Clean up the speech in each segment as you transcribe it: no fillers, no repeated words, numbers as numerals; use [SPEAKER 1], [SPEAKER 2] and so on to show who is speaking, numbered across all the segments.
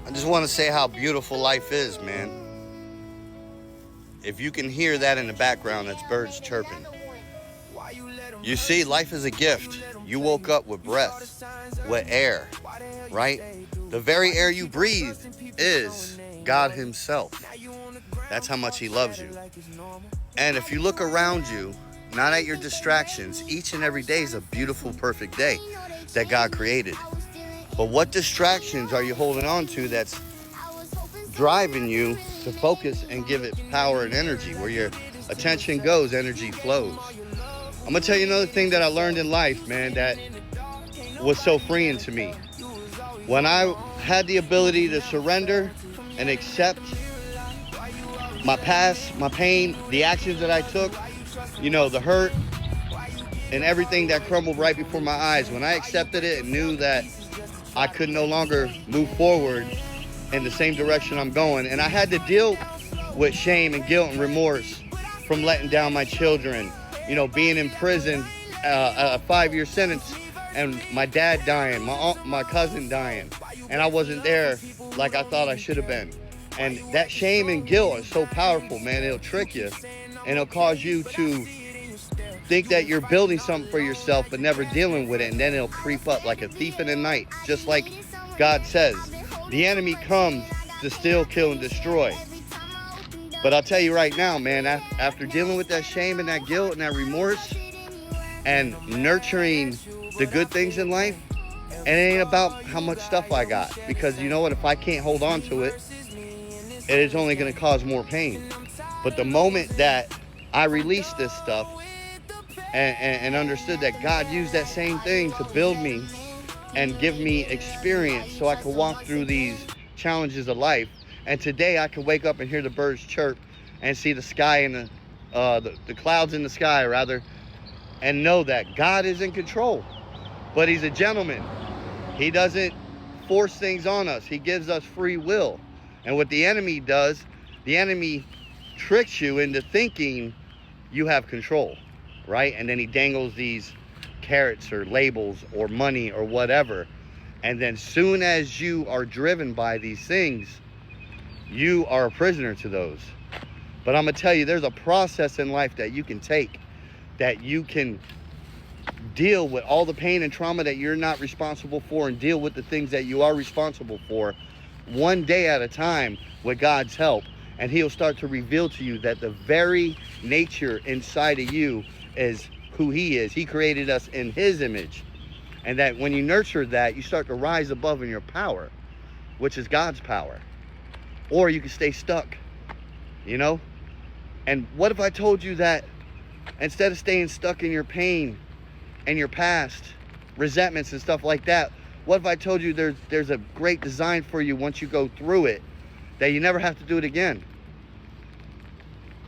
[SPEAKER 1] I just want to say how beautiful life is, man. If you can hear that in the background, that's birds chirping. You see, life is a gift. You woke up with breath, with air, right? The very air you breathe is God himself. That's how much he loves you. And if you look around you, not at your distractions, each and every day is a beautiful, perfect day that God created. But what distractions are you holding on to that's driving you to focus and give it power and energy? Where your attention goes, energy flows. I'm gonna tell you another thing that I learned in life, man, that was so freeing to me. When I had the ability to surrender and accept my past, my pain, the actions that I took, you know, the hurt and everything that crumbled right before my eyes, when I accepted it and knew that I could no longer move forward in the same direction I'm going, and I had to deal with shame and guilt and remorse from letting down my children, you know, being in prison, a 5-year sentence, and my dad dying, my cousin dying, and I wasn't there like I thought I should have been. And that shame and guilt is so powerful, man. It'll trick you, and it'll cause you to think that you're building something for yourself but never dealing with it, and then it'll creep up like a thief in the night. Just like God says, the enemy comes to steal, kill, and destroy. But I'll tell you right now, man, after dealing with that shame and that guilt and that remorse and nurturing the good things in life, it ain't about how much stuff I got. Because you know what? If I can't hold on to it, it is only going to cause more pain. But the moment that I released this stuff and understood that God used that same thing to build me and give me experience so I could walk through these challenges of life. And today I can wake up and hear the birds chirp and see the sky and the clouds in the sky, rather, and know that God is in control. But he's a gentleman. He doesn't force things on us. He gives us free will. And what the enemy does, the enemy tricks you into thinking you have control, right? And then he dangles these carrots or labels or money or whatever. And then soon as you are driven by these things, you are a prisoner to those. But I'm gonna tell you, there's a process in life that you can take, that you can deal with all the pain and trauma that you're not responsible for, and deal with the things that you are responsible for, one day at a time, with God's help. And he'll start to reveal to you that the very nature inside of you is who he is. He created us in his image. And that when you nurture that, you start to rise above in your power, which is God's power. Or you can stay stuck, you know? And what if I told you that instead of staying stuck in your pain and your past, resentments and stuff like that, what if I told you there's a great design for you once you go through it, that you never have to do it again?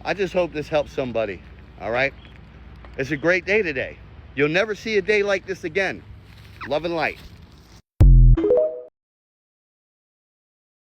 [SPEAKER 1] I just hope this helps somebody, all right? It's a great day today. You'll never see a day like this again. Love and light.